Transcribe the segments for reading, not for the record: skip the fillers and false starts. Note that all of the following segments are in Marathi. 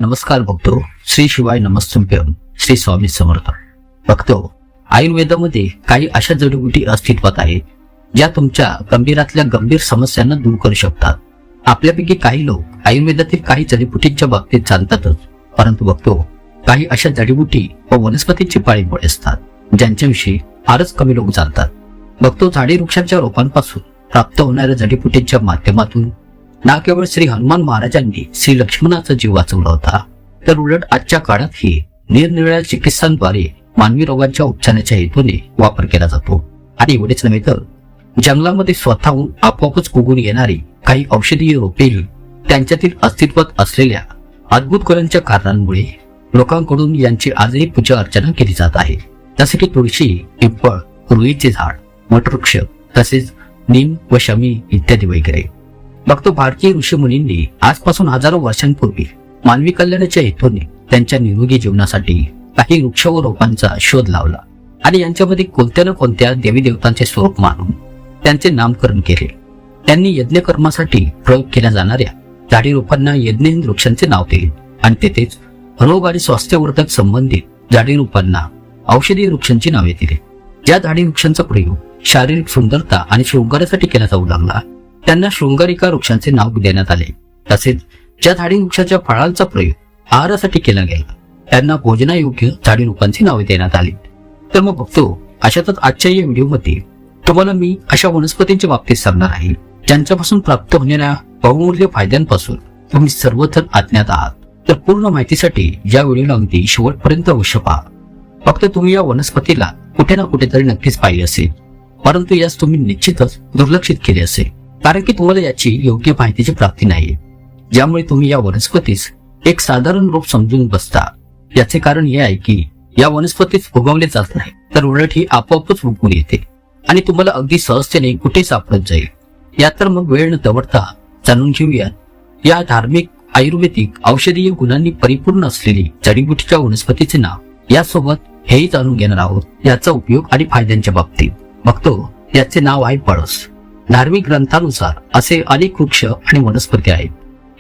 नमस्कार भक्तो. श्री शिवाय नमस्तुभ्यम. श्री स्वामी समर्थ. भक्तो, आयुर्वेदामध्ये काही अशा जडीबुटी अस्तित्वात आहेत ज्या तुमच्या गंभीरातल्या गंभीर समस्यांना दूर करू शकतात. आपल्यापैकी काही लोक आयुर्वेदातील काही जडीबुटींच्या बाबतीत जाणतातच, परंतु भक्तो, काही अशा जडीबुटी व वनस्पतींची पाळीमुळे असतात ज्यांच्याविषयी फारच कमी लोक जाणतात. भक्तो, झाडी वृक्षांच्या रोपांपासून प्राप्त होणाऱ्या जडीबुटींच्या माध्यमातून ना केवळ श्री हनुमान महाराजांनी श्री लक्ष्मणाचा जीव वाचवला होता, तर उलट आजच्या काळातही निरनिराळ्या चिकित्सांद्वारे मानवी रोगांच्या उपचाराच्या हेतूने वापर केला जातो. आणि एवढेच नव्हे तर जंगलामध्ये स्वतःहून आपोआपच उगून येणारी काही औषधीय रोपेही त्यांच्यातील अस्तित्वात असलेल्या अद्भुत गुणांच्या कारणांमुळे लोकांकडून यांची आजही पूजा अर्चना केली जात आहे. जसे की तुळशी, पिंपळ, रुईचे झाड, वटवृक्ष, तसेच नीम व शमी इत्यादी वगैरे. भक्तो, भारतीय ऋषीमुनींनी आजपासून हजारो वर्षांपूर्वी मानवी कल्याणाच्या हेतूने त्यांच्या निरोगी जीवनासाठी काही वृक्ष व रोपांचा शोध लावला आणि यांच्यामध्ये कोणत्या ना कोणत्या देवी देवतांचे स्वरूप मानून त्यांचे नामकरण केले. त्यांनी यज्ञकर्मासाठी प्रयोग केल्या जाणाऱ्या झाडी रोपांना यज्ञेंद्र वृक्षांचे नाव दिले आणि तेथेच रोग आणि स्वास्थ्यवर्धक संबंधित झाडी रोपांना औषधी वृक्षांची नावे दिली. ज्या झाडी वृक्षांचा प्रयोग शारीरिक सुंदरता आणि शृंगारासाठी केला जाऊ लागला त्यांना शृंगारिका वृक्षांचे नाव देण्यात आले. तसेच ज्या झाडी वृक्षाच्या फळांचा प्रयोग आहारासाठी केला गेला त्यांना भोजनायोग्य झाडी रोपांची नावे देण्यात आली. तर मग बघतो, अशातच आजच्या या व्हिडिओमध्ये तुम्हाला मी अशा वनस्पतींच्या बाबतीत सांगणार आहे ज्यांच्यापासून प्राप्त होणाऱ्या बहुमूल्य फायद्यांपासून तुम्ही सर्वजण अज्ञात आहात. तर पूर्ण माहितीसाठी या व्हिडिओला अगदी शेवटपर्यंत अवश्य पहा. फक्त तुम्ही या वनस्पतीला कुठे ना कुठेतरी नक्कीच पाहिली असेल, परंतु यास तुम्ही निश्चितच दुर्लक्षित केले असेल, कारण की तुम्हाला याची योग्य माहितीची प्राप्ती नाही, ज्यामुळे तुम्ही या वनस्पतीस एक साधारण रूप समजून बसता. याचे कारण हे आहे की या वनस्पतीस उगवले जात नाही, तर उलट ही आपोआपच उगवून येते आणि तुम्हाला अगदी सहजतेने कुठे सापडत जाईल. यात तर मग वेळ न दवडता जाणून घेऊयात या धार्मिक, आयुर्वेदिक, औषधीय गुणांनी परिपूर्ण असलेली जडीबुटीच्या वनस्पतीचे नाव. यासोबत हेही जाणून घेणार आहोत याचा उपयोग आणि फायद्यांच्या बाबतीत. बघतो, याचे नाव आहे पळस. धार्मिक ग्रंथानुसार असे अनेक वृक्ष आणि वनस्पती आहेत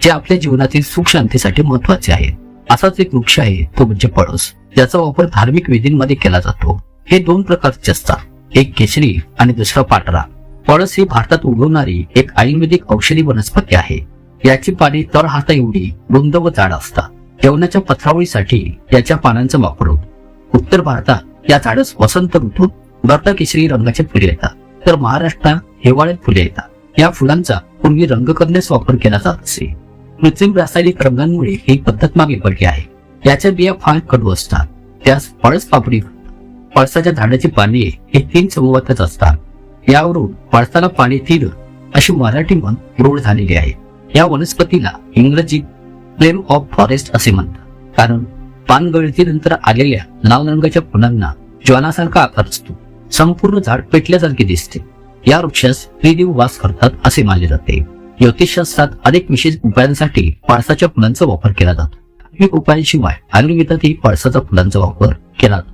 जे आपल्या जीवनातील सुख शांतीसाठी महत्वाचे आहेत. असाच एक वृक्ष आहे तो म्हणजे पळस, ज्याचा वापर धार्मिक विधींमध्ये केला जातो. हे दोन प्रकारचे असतात, एक केशरी आणि दुसरा पांढरा. पळस ही भारतात उगवणारी एक आयुर्वेदिक औषधी वनस्पती आहे. याची पाने तर हाता एवढी रुंद व जाड असतात. जेवणाच्या पत्रावळीसाठी याच्या पानांचा वापर होतो. उत्तर भारतात या झाडास वसंत ऋतूत गर्द केशरी रंगाचे फुले येतात, तर महाराष्ट्रात हिवाळ्यात फुले येतात. या फुलांचा पूर्वी रंग करण्यास वापर केला जात असे. कृत्रिम रासायनिक रंगांमुळे ही पद्धत मागे पडली आहे. याच्या बिया फार कडू असतात, त्यास पळस पापडी. पळसाच्या झाडाची पाने हे 3 समूहातच असतात. यावरून पळसाला पाने 3 अशी मराठी म्हण रूढ झालेली आहे. या वनस्पतीला इंग्रजीत फ्लेम ऑफ फॉरेस्ट असे म्हणतात, कारण पान गळतीनंतर आलेल्या लाल रंगाच्या फुलांना ज्वालासारखा आकार असतो. संपूर्ण झाड पेटल्यासारखे दिसते. या वृक्षास त्रिदेव वास करतात असे मानले जाते. ज्योतिषशास्त्रात अनेक विशेष उपायांसाठी पळसाच्या फुलांचा वापर केला जातो. धार्मिक उपायांशिवाय आयुर्वेदातही पळसाच्या फुलांचा वापर केला जातो.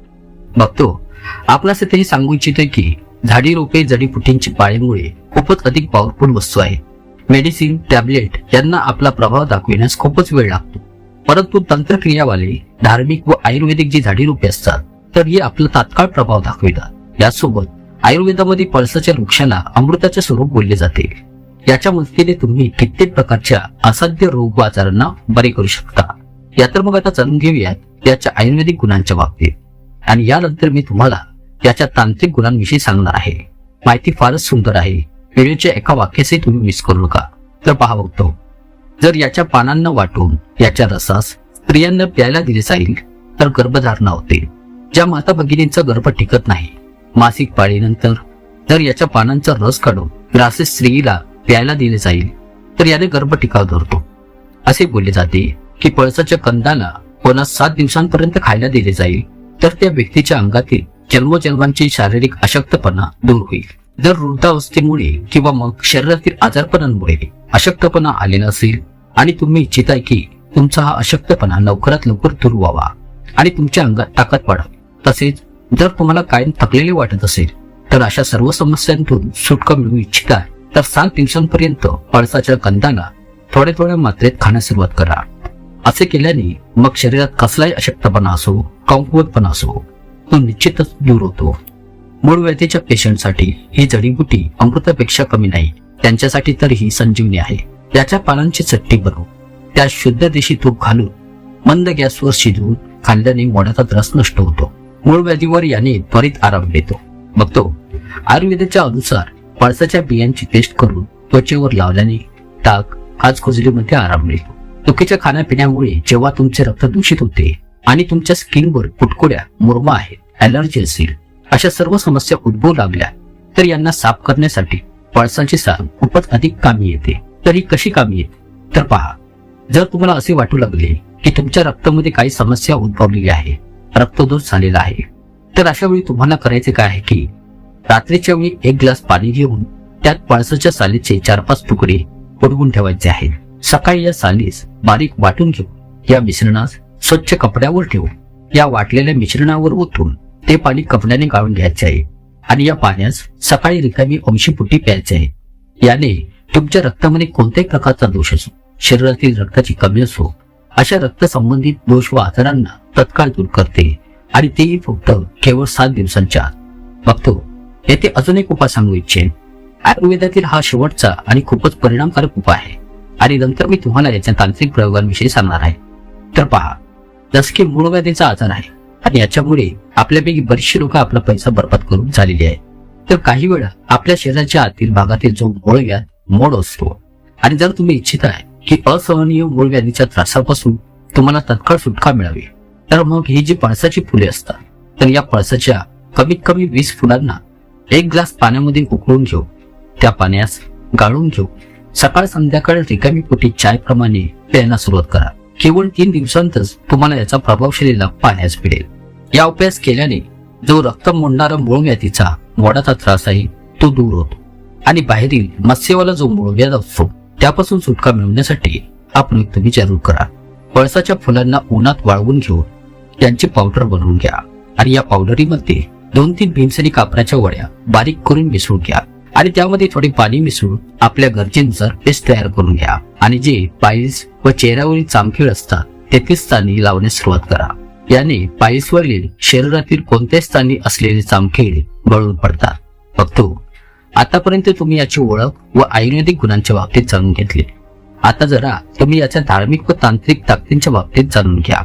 बघतो, आपल्यास इथे सांगू इच्छितोय की झाडी रोपे जडीबुटींची पाळीमुळे खूपच अधिक पॉवरफुल वस्तू आहे. मेडिसिन, टॅबलेट यांना आपला प्रभाव दाखविण्यास खूपच वेळ लागतो, परंतु तंत्रक्रियावाले धार्मिक व आयुर्वेदिक जी झाडी रोपे असतात तर हे आपला तात्काळ प्रभाव दाखवितात. यासोबत आयुर्वेदामध्ये पळसाच्या वृक्षाला अमृताचे स्वरूप बोलले जाते. याच्या मदतीने तुम्ही कित्येक प्रकारच्या असाध्य रोग व आजारांना बरे करू शकता. या तर मग आता जाणून घेऊयात याच्या आयुर्वेदिक गुणांच्या बाबतीत, आणि यानंतर मी तुम्हाला याच्या तांत्रिक गुणांविषयी सांगणार आहे. माहिती फारच सुंदर आहे. व्हिडिओच्या एका वाक्याचे तुम्ही मिस करू नका. तर पहा बघतो, जर याच्या पानांना वाटून याच्या रसास स्त्रियांना प्यायला दिले जाईल तर गर्भधारणा होते. ज्या माता भगिनींचा गर्भ टिकत नाही, मासिक पाळीनंतर जर याच्या पानांचा रस काढून ग्रासेस स्त्रीला प्यायला दिले जाईल तर याने गर्भ टिकाव धरतो. असे बोलले जाते की पळसाच्या कंदाला कोणास 7 दिवसांपर्यंत खायला दिले जाईल तर त्या व्यक्तीच्या अंगातील जन्मोजन्मांची शारीरिक अशक्तपणा दूर होईल. जर वृद्धावस्थेमुळे किंवा मग शरीरातील आजारपणांमुळे अशक्तपणा आले नसेल आणि तुम्ही इच्छिताय की तुमचा हा अशक्तपणा लवकरात लवकर दूर व्हावा आणि तुमच्या अंगात ताकद वाढावी, तसेच जर तुम्हाला कायम थकलेले वाटत असेल तर अशा सर्व समस्यांतून सुटका मिळवू इच्छिताय तर 7 दिवसांपर्यंत पळसाच्या कंदाला थोड्या थोड्या मात्रेत खाण्यास सुरुवात करा. असे केल्याने मग शरीरात कसलाही अशक्तपणा असो, कमकुवतपणा असो, तो निश्चितच दूर होतो. मूळ व्याधीच्या पेशंटसाठी ही जडीबुटी अमृतापेक्षा कमी नाही. त्यांच्यासाठी तर ही संजीवनी आहे. याच्या पानांची चटणी बनवून त्यात शुद्ध देशी तूप घालून मंद गॅसवर शिजवून खाल्ल्याने मोडाचा त्रस नष्ट होतो. मूळ व्याधीवर याने त्वरित आराम मिळतो. मग तो आयुर्वेदाच्या अनुसार पळसाच्या बियांची पेस्ट करून त्वचेवर लावल्याने ताक, खाजखुजलीमध्ये आराम मिळतो. चुकीच्या खाण्यापिण्यामुळे जेव्हा तुमचे रक्त दूषित होते आणि तुमच्या स्किनवर पुटकोड्या, मुरमा आहेत, ॲलर्जी असेल, अशा सर्व समस्या उद्भवू लागल्या तर यांना साफ करण्यासाठी पळसाची साल खूपच अधिक कामी येते. तर ही कशी कामी येते तर पहा. जर तुम्हाला असे वाटू लागले की तुमच्या रक्तामध्ये काही समस्या उद्भवलेली आहे, रक्तदोष झालेला आहे, तर अशा वेळी तुम्हाला करायचे काय आहे की रात्रीच्या वेळी 1 ग्लास पाणी घेऊन त्यात पळसाच्या सालीचे 4-5 तुकडे बुडवून ठेवायचे आहेत. सकाळी या सालीस बारीक वाटून घेऊन या मिश्रणास स्वच्छ कपड्यावर ठेवून या वाटलेल्या मिश्रणावर ओतून ते पाणी कपड्याने गाळून घ्यायचे आहे आणि या पाण्यास सकाळी रिकामी अंशीपोटी प्यायचे आहे. याने तुमच्या रक्तामध्ये कोणत्याही प्रकारचा दोष असो, शरीरातील रक्ताची कमी असो, अशा रक्त संबंधित दोष व आजारांना तत्काळ दूर करते आणि तेही फक्त केवळ 7 दिवसांच्या आत. बघतो येथे अजून एक उपाय सांगू इच्छेन. आयुर्वेदातील हा शेवटचा आणि खूपच परिणामकारक उपाय आहे आणि नंतर मी तुम्हाला याच्या तांत्रिक प्रयोगांविषयी सांगणार आहे. तर पहा, जसं की मूळ व्याधीचा आजार आहे आणि याच्यामुळे आपल्यापैकी बरीचशी लोक आपला पैसा बर्बाद करून झालेली आहे. तर काही वेळा आपल्या शरीराच्या आतील भागातील जो मूळव्याध मोड असतो आणि जर तुम्ही इच्छित आहे की असहनीय मूळव्याधीच्या त्रासापासून तुम्हाला तत्काळ सुटका मिळावी, तर मग ही जी पळसाची फुले असतात, तर या पळसाच्या कमीत कमी 20 फुलांना 1 ग्लास पाण्यामध्ये उकळून घेऊ, त्या पाण्यास गाळून घेऊ सकाळ संध्याकाळ रिकामी पोटी चायप्रमाणे प्यायला सुरुवात करा. केवळ 3 दिवसांतच तुम्हाला याचा प्रभावशाली लाभ पाहण्यास मिळेल. या उपायास केल्याने जो रक्त मोडणारा मूळव्याधीचा मोडाचा त्रास आहे तो दूर होतो आणि बाहेरील मत्स्यवाला जो मूळव्याध असतो त्यापासून सुटका मिळवण्यासाठी हा प्रयोग तुम्ही जरूर करा. पळसाच्या फुलांना उन्हात वाळवून घेऊन त्यांची पावडर बनवून घ्या आणि या पावडरीमध्ये 2-3 भीमसेनी कापराच्या वड्या बारीक करून मिसळून घ्या आणि त्यामध्ये थोडे पाणी मिसळून आपल्या गरजेनुसार पेस्ट तयार करून घ्या आणि जे पाईल्स व चेहऱ्यावरील चामखीळ असतात तेथील स्थानी लावण्यास सुरुवात करा. याने पाईल्सवरील शरीरातील कोणत्याही स्थानी असलेले चामखीळ गळून पडतात. बघतो आतापर्यंत तुम्ही याची ओळख व आयुर्वेदिक गुणांच्या बाबतीत जाणून घेतले. आता जरा तुम्ही याच्या धार्मिक व तांत्रिक ताकदींच्या बाबतीत जाणून घ्या.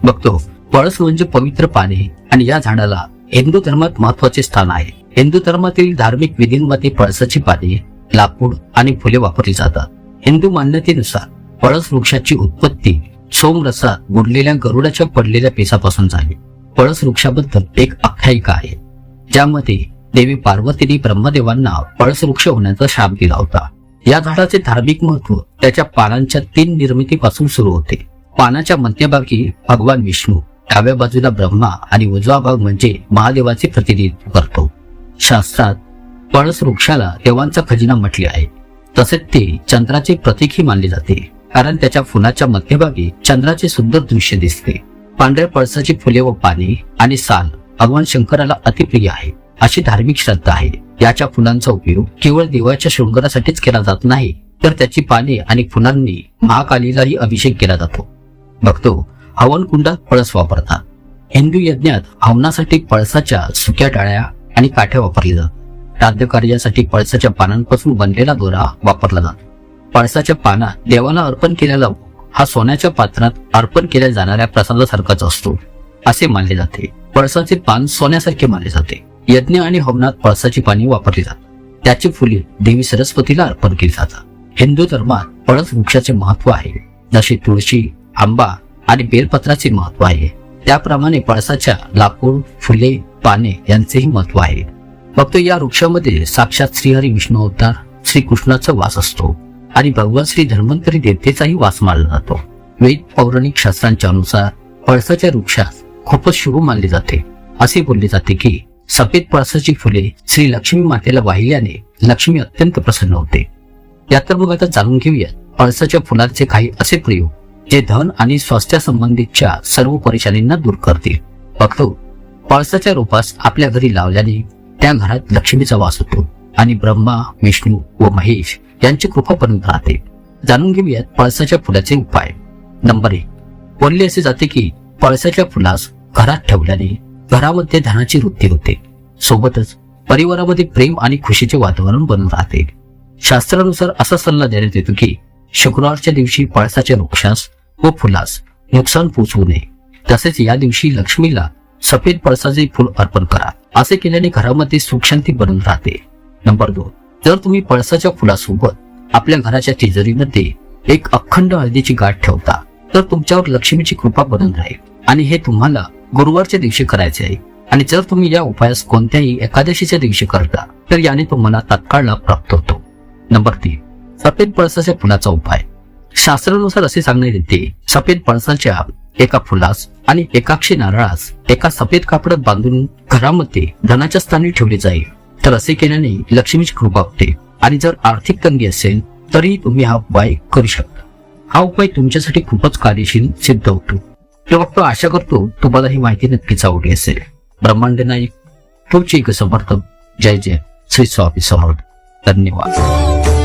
बघतो पळस म्हणजे पवित्र पाने आणि या झाडाला हिंदू धर्मात महत्वाचे स्थान आहे. हिंदू धर्मातील धार्मिक विधींमध्ये पळसाची पाने, लाकूड आणि फुले वापरली जातात. हिंदू मान्यतेनुसार पळस वृक्षाची उत्पत्ती सोमरसात बुडलेल्या गरुडाच्या पडलेल्या पेसापासून झाली. पळस वृक्षाबद्दल एक आख्यायिका आहे ज्यामध्ये देवी पार्वतीने ब्रह्मदेवांना पळस वृक्ष होण्याचा शाप दिला होता. या झाडाचे धार्मिक महत्व त्याच्या पानांच्या 3 निर्मितीपासून सुरू होते. पानाच्या मध्यभागी भगवान विष्णू, डाव्या बाजूला ब्रह्मा आणि उजवा भाग म्हणजे महादेवाचे प्रतिनिधित्व करतो. शास्त्रात पळस वृक्षाला देवांचा खजिना म्हटले आहे. तसेच ते चंद्राचे प्रतीकही मानले जाते कारण त्याच्या फुलाच्या मध्यभागी चंद्राचे सुंदर दृश्य दिसते. पांढऱ्या पळसाची फुले व पाने आणि साल भगवान शंकराला अतिप्रिय आहे अशी धार्मिक श्रद्धा आहे. याच्या फुलांचा उपयोग केवळ देवाच्या शृंगारासाठीच केला जात नाही तर त्याची पाने आणि फुलांनी महाकालीलाही अभिषेक केला जातो. बघतो हवन कुंडात पळस वापरतात. हिंदू यज्ञात हवनासाठी पळसाच्या सुक्या डाळ्या आणि काठ्या वापरल्या जातात. श्राद्ध कार्यासाठी पळसाच्या पानांपासून बनलेला दोरा वापरला जातो. पळसाच्या पानात देवाला अर्पण केलेला हा सोन्याच्या पात्रात अर्पण केल्या जाणाऱ्या प्रसादासारखाच असतो असे मानले जाते. पळसाचे पान सोन्यासारखे मानले जाते. यज्ञ आणि हवनात पळसाची पाने वापरली जातात. त्याची फुले देवी सरस्वतीला अर्पण केली जातात. हिंदू धर्मात पळस वृक्षाचे महत्व आहे. जसे तुळशी, आंबा आणि बेलपत्राचे महत्व आहे त्याप्रमाणे पळसाच्या लाकूड, फुले, पाने यांचेही महत्व आहे. फक्त या वृक्षामध्ये साक्षात श्रीहरी विष्णू अवतार श्रीकृष्णाचा वास असतो आणि भगवान श्री धन्वंतरी देवतेचाही वास मानला जातो. वेद पौराणिक शास्त्रांच्या अनुसार पळसाच्या वृक्षास खूपच शुभ मानले जाते. असे बोलले जाते की सफेद पळसाची फुले श्री लक्ष्मी मातेला वाहिल्याने लक्ष्मी अत्यंत प्रसन्न होते. या तर मग आता जाणून घेऊयात पळसाच्या फुलांचे काही असे प्रयोग जे धन आणि स्वास्थ्यासंबंधीच्या सर्व परेशानींना दूर करतील. फक्त पळसाच्या रोपास आपल्या घरी लावल्याने त्या घरात लक्ष्मीचा वास होतो आणि ब्रह्मा, विष्णू व महेश यांची कृपा बनून राहते. जाणून घेऊयात पळसाच्या फुलाचे उपाय. नंबर 1, बोलले असे जाते की पळसाच्या फुलास घरात ठेवल्याने घरामध्ये धनाची वृद्धी होते, सोबतच परिवारामध्ये प्रेम आणि खुशीचे वातावरण बनून राहते. शास्त्रानुसार असा सल्ला देण्यात येतो की शुक्रवारच्या दिवशी पळसाच्या वृक्षास व फुलास नुकसान पोचवू नये. तसेच या दिवशी लक्ष्मीला सफेद पळसाचे फूल अर्पण करा. असे केल्याने घरामध्ये सुख शांती बनून राहते. नंबर 2, जर तुम्ही पळसाच्या फुलासोबत आपल्या घराच्या तिजोरीमध्ये एक अखंड हळदीची गाठ ठेवता तर तुमच्यावर लक्ष्मीची कृपा बनून राहील आणि हे तुम्हाला गुरुवारच्या दिवशी करायचे आहे. आणि जर तुम्ही या उपायास कोणत्याही एकादशीच्या दिवशी करता तर याने तुम्हाला तात्काळ लाभ प्राप्त होतो. नंबर 3, सफेद पळसाच्या फुलाचा उपाय. शास्त्रानुसार असे सांगण्यात येते, सफेद पळसाच्या एका फुलास आणि एकाक्षी नारळास एका सफेद कापडात बांधून घरामध्ये धनाच्या स्थानी ठेवले जाईल. तर असे केल्याने लक्ष्मीची कृपा होते आणि जर आर्थिक तंगी असेल तरी तुम्ही हा उपाय करू शकता. हा उपाय तुमच्यासाठी खूपच कार्यशील सिद्ध होतो. तेव्हा आशा करतो तुम्हाला ही माहिती नक्कीच आवडली असेल. ब्रह्मांड नायक, तुमचे एक समर्थ. जय जय श्री स्वामी समर्थ. धन्यवाद.